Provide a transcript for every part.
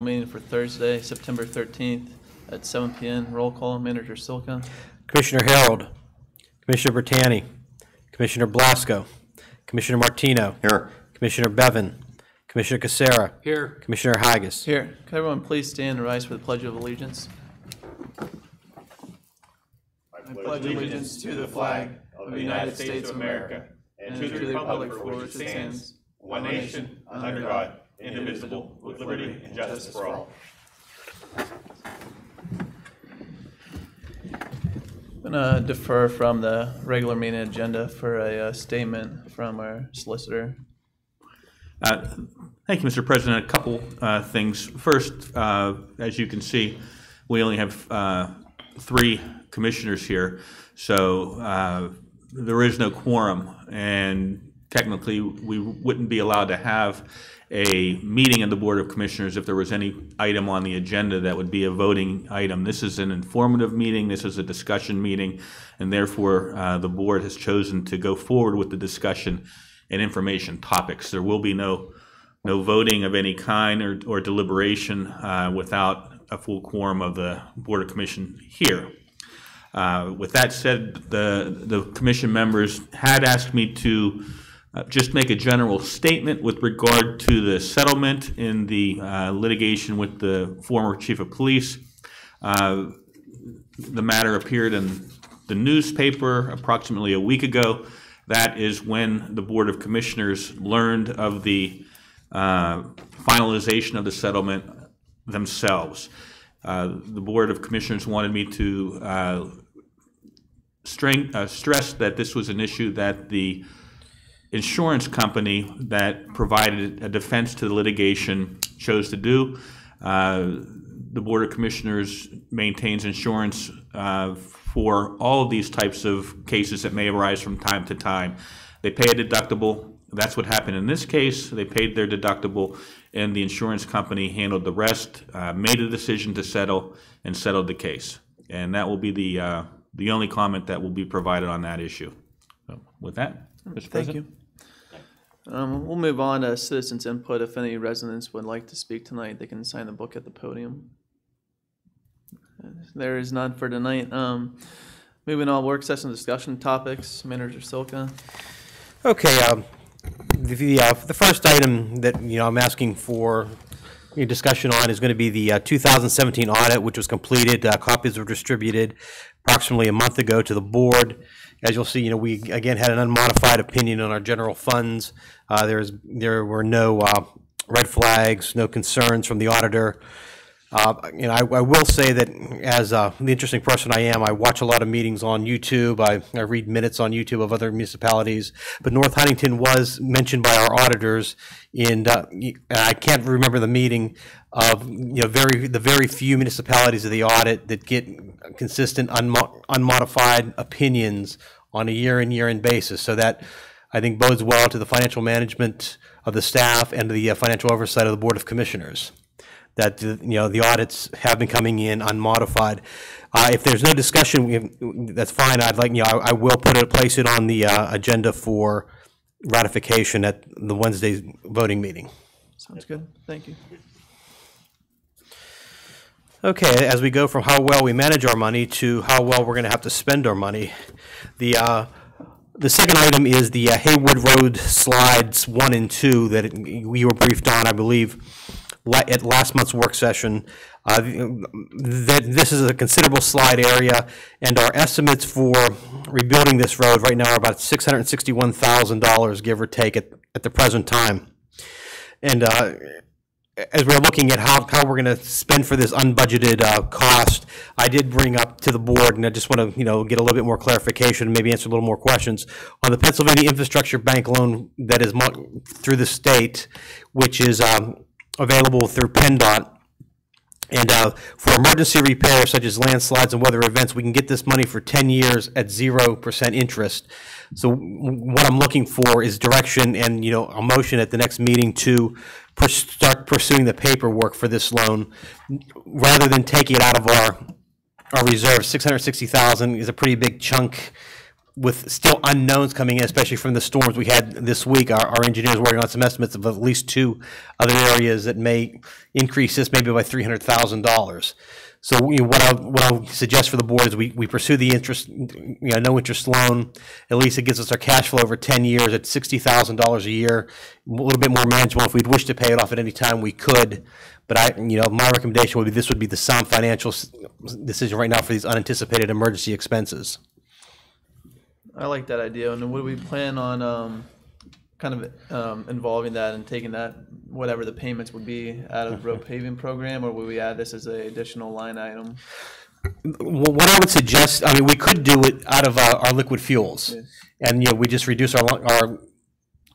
Meeting for Thursday, September 13th at 7 p.m. Roll call. Manager Silka. Commissioner Harold, Commissioner Bertani, Commissioner Blasco, Commissioner Martino. Here. Commissioner Bevan, Commissioner Casera. Here. Commissioner Haggis. Here. Can everyone please stand and rise for the Pledge of Allegiance? I pledge allegiance to the flag of the United States of America and to the republic for which it stands, one nation, under God, indivisible, with liberty and justice for all. I'm going to defer from the regular meeting agenda for a statement from our solicitor. Thank you, Mr. President. A couple things. First, as you can see, we only have 3 commissioners here, so there is no quorum, and technically we wouldn't be allowed to have a meeting of the Board of Commissioners if there was any item on the agenda that would be a voting item. This is an informative meeting, this is a discussion meeting, and therefore the board has chosen to go forward with the discussion and information topics. There will be no voting of any kind or deliberation without a full quorum of the Board of Commission here. With that said, the commission members had asked me to just make a general statement with regard to the settlement in the litigation with the former chief of police. The matter appeared in the newspaper approximately a week ago. That is when the Board of Commissioners learned of the finalization of the settlement themselves. The Board of Commissioners wanted me to stress that this was an issue that the insurance company that provided a defense to the litigation chose to do. The Board of Commissioners maintains insurance for all of these types of cases that may arise from time to time. They pay a deductible. That's what happened in this case. They paid their deductible, and the insurance company handled the rest, made a decision to settle, and settled the case. And that will be the only comment that will be provided on that issue. So with that, Mr. President. Thank you. We'll move on to citizens' input. If any residents would like to speak tonight, they can sign the book at the podium. There is none for tonight. Moving on, work session discussion topics. Manager Silka. Okay. The first item that I'm asking for discussion on is going to be the 2017 audit, which was completed. Copies were distributed approximately a month ago to the board. As you'll see, we again had an unmodified opinion on our general funds. There were no red flags, no concerns from the auditor. I will say that as the interesting person I am, I watch a lot of meetings on YouTube. I read minutes on YouTube of other municipalities. But North Huntington was mentioned by our auditors, and I can't remember the meeting of the very few municipalities of the audit that get consistent unmodified opinions on a year-in basis. So that I think bodes well to the financial management of the staff and the financial oversight of the Board of Commissioners. That the audits have been coming in unmodified. If there's no discussion, that's fine. I will place it on the agenda for ratification at the Wednesday voting meeting. Sounds good. Thank you. Okay, as we go from how well we manage our money to how well we're going to have to spend our money, the second item is the Haywood Road slides 1 and 2 that we were briefed on, I believe, at last month's work session. This is a considerable slide area, and our estimates for rebuilding this road right now are about $661,000, give or take, at the present time. And as we're looking at how we're going to spend for this unbudgeted cost, I did bring up to the board, and I just want to get a little bit more clarification and maybe answer a little more questions on the Pennsylvania Infrastructure Bank loan that is through the state, which is available through PennDOT. And for emergency repairs such as landslides and weather events, we can get this money for 10 years at 0% interest. So what I'm looking for is direction and a motion at the next meeting to start pursuing the paperwork for this loan, rather than taking it out of our reserve. $660,000 is a pretty big chunk with still unknowns coming in, especially from the storms we had this week, our engineers working on some estimates of at least 2 other areas that may increase this maybe by $300,000. So what I'll suggest for the board is we pursue the interest, no interest loan. At least it gives us our cash flow over 10 years at $60,000 a year, a little bit more manageable. If we'd wish to pay it off at any time, we could. But my recommendation would be this would be the sound financial decision right now for these unanticipated emergency expenses. I like that idea. And would we plan on involving that and taking that, whatever the payments would be, out of the road paving program, or would we add this as an additional line item? Well, what I would suggest, we could do it out of our liquid fuels, Yes. and we just reduce our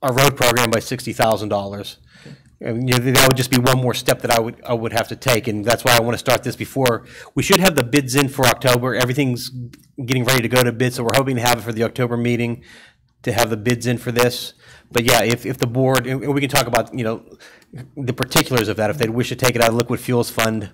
road program by $60,000. And that would just be one more step that I would have to take, and that's why I want to start this before. We should have the bids in for October. Everything's getting ready to go to bid, so we're hoping to have it for the October meeting to have the bids in for this. But yeah, if the board, and we can talk about the particulars of that. If they'd wish to take it out of liquid fuels fund,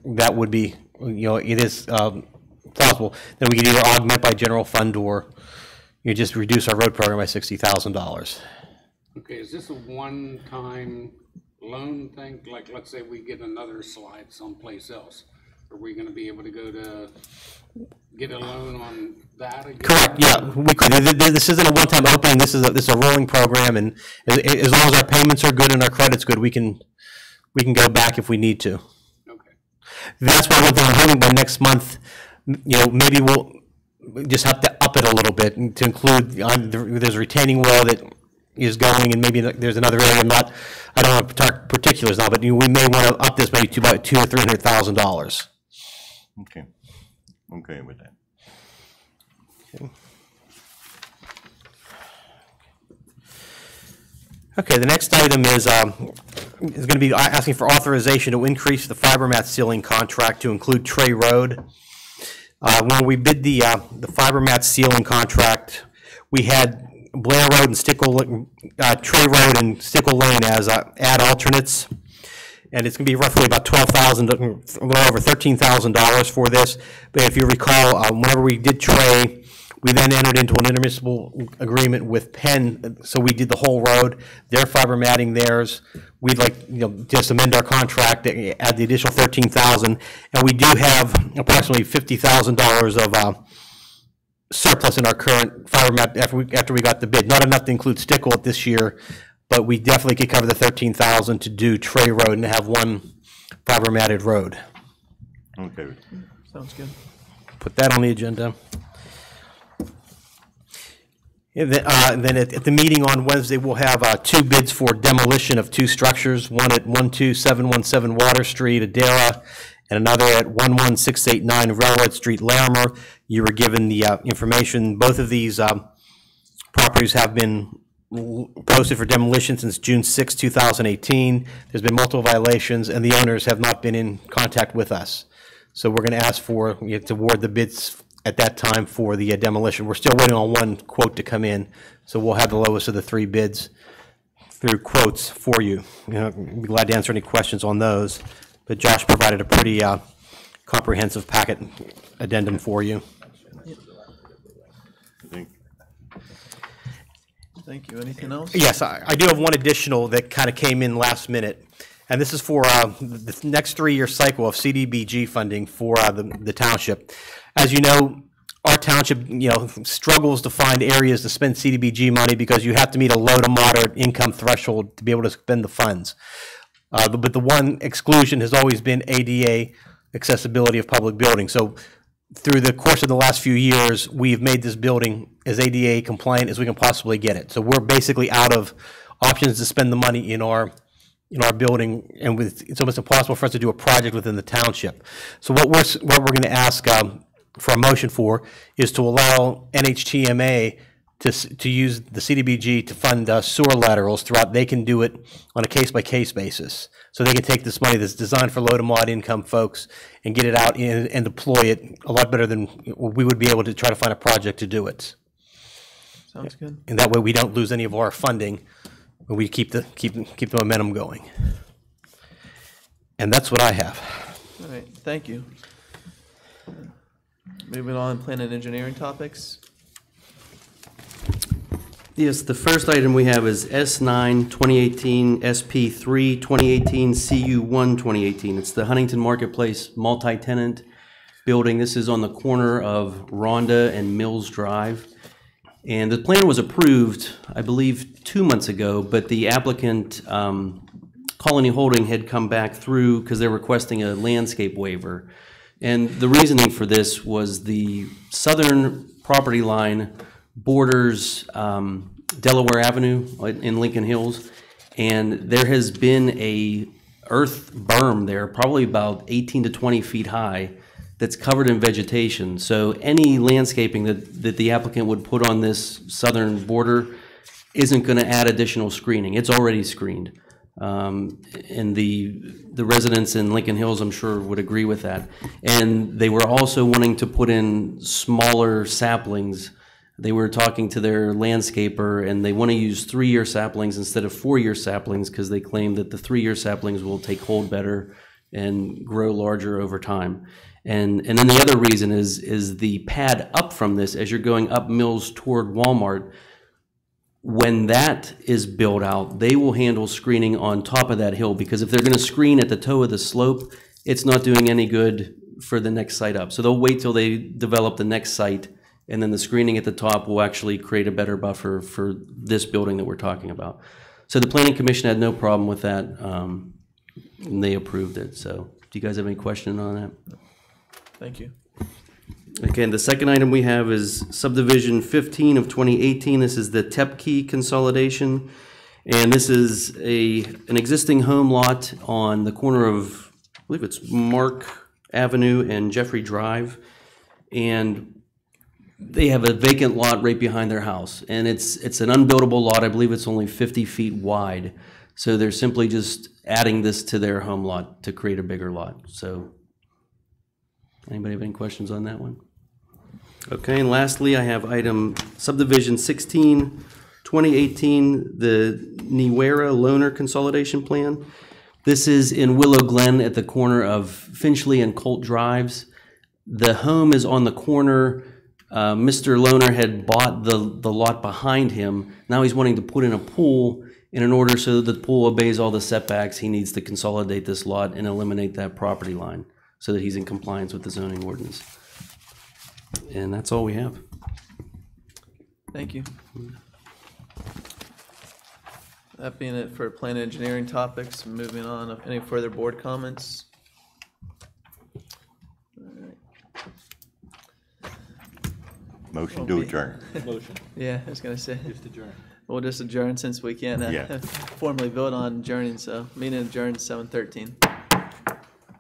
that would be it is plausible. Then we could either augment by general fund or just reduce our road program by $60,000. Okay, is this a one-time loan thing? Like, let's say we get another slide someplace else. Are we going to be able to go to get a loan on that again? Correct, yeah, we could. This isn't a one-time opening. This is a rolling program, and as long as our payments are good and our credit's good, we can go back if we need to. Okay. That's why one thing I'm hoping by next month, maybe we'll just have to up it a little bit and to include, there's a retaining wall that is going, and maybe there's another area. I don't want to talk particulars now, but we may want to up this maybe to about $200,000 or $300,000. Okay. Okay with that. Okay, the next item is going to be asking for authorization to increase the fiber mat sealing contract to include Trey Road. When we bid the fiber mat sealing contract, we had Blair Road and Trey Road and Stickle Lane as add alternates, and it's going to be roughly about $12,000, a little over $13,000 for this. But if you recall, whenever we did Trey, we then entered into an intermunicipal agreement with Penn, so we did the whole road. They're fiber matting theirs. We'd like, just amend our contract, add the additional $13,000, and we do have approximately $50,000 of surplus in our current fiber mat after we got the bid. Not enough to include Stickle this year, but we definitely could cover the $13,000 to do Trey Road and have one fiber matted road. Okay. Sounds good. Put that on the agenda. And then at the meeting on Wednesday, we'll have 2 bids for demolition of 2 structures, one at 12717 Water Street, Adara, and another at 11689 Railroad Street, Larimer. You were given the information. Both of these properties have been posted for demolition since June 6, 2018. There's been multiple violations, and the owners have not been in contact with us. So we're going to ask for to award the bids at that time for the demolition. We're still waiting on one quote to come in, so we'll have the lowest of the 3 bids through quotes for you. I'd be glad to answer any questions on those, but Josh provided a pretty comprehensive packet addendum for you. Thank you. Anything else? Yes, I do have one additional that kind of came in last minute, and this is for the next 3-year cycle of CDBG funding for the township. As you know, our township, struggles to find areas to spend CDBG money because you have to meet a low to moderate income threshold to be able to spend the funds. But the one exclusion has always been ADA accessibility of public buildings. So through the course of the last few years, we've made this building as ADA compliant as we can possibly get it. So we're basically out of options to spend the money in our building, and it's almost impossible for us to do a project within the township. So what we're going to ask for a motion for is to allow NHTMA to use the CDBG to fund sewer laterals throughout. They can do it on a case-by-case basis. So they can take this money that's designed for low to mod income folks and get it out and deploy it a lot better than we would be able to try to find a project to do it. Sounds good. And that way we don't lose any of our funding, and we keep the momentum going. And that's what I have. All right. Thank you. Moving on, planning and engineering topics. Yes, the first item we have is S9 2018, SP3 2018, CU1 2018. It's the Huntington Marketplace multi-tenant building. This is on the corner of Rhonda and Mills Drive. And the plan was approved, I believe, 2 months ago, but the applicant, Colony Holding, had come back through because they're requesting a landscape waiver. And the reasoning for this was the southern property line borders Delaware Avenue in Lincoln Hills, and there has been a earth berm there, probably about 18 to 20 feet high, that's covered in vegetation. So any landscaping that the applicant would put on this southern border isn't going to add additional screening. It's already screened. And the residents in Lincoln Hills, I'm sure, would agree with that. And they were also wanting to put in smaller saplings. They were talking to their landscaper, and they want to use 3-year saplings instead of 4-year saplings because they claim that the 3-year saplings will take hold better and grow larger over time. And then the other reason is the pad up from this, as you're going up Mills toward Walmart. When that is built out, they will handle screening on top of that hill, because if they're going to screen at the toe of the slope, it's not doing any good for the next site up. So they'll wait till they develop the next site, and then the screening at the top will actually create a better buffer for this building that we're talking about. So the Planning Commission had no problem with that, and they approved it. So do you guys have any question on that? Thank you. Again, the second item we have is subdivision 15 of 2018. This is the Tepke consolidation. And this is an existing home lot on the corner of, I believe it's Mark Avenue and Jeffrey Drive. And they have a vacant lot right behind their house. And it's an unbuildable lot. I believe it's only 50 feet wide. So they're simply just adding this to their home lot to create a bigger lot. So anybody have any questions on that one? Okay, and lastly, I have item subdivision 16, 2018, the Niwera Loaner Consolidation Plan. This is in Willow Glen at the corner of Finchley and Colt Drives. The home is on the corner. Mr. Loaner had bought the lot behind him. Now he's wanting to put in a pool, and in order so that the pool obeys all the setbacks, he needs to consolidate this lot and eliminate that property line so that he's in compliance with the zoning ordinance. And that's all we have. Thank you. That being it for plan engineering topics, moving on. Any further board comments? Motion to adjourn. Yeah, I was gonna say. Just adjourn. We'll just adjourn since we can't Yeah. formally vote on adjourning, so meeting adjourned 7:13.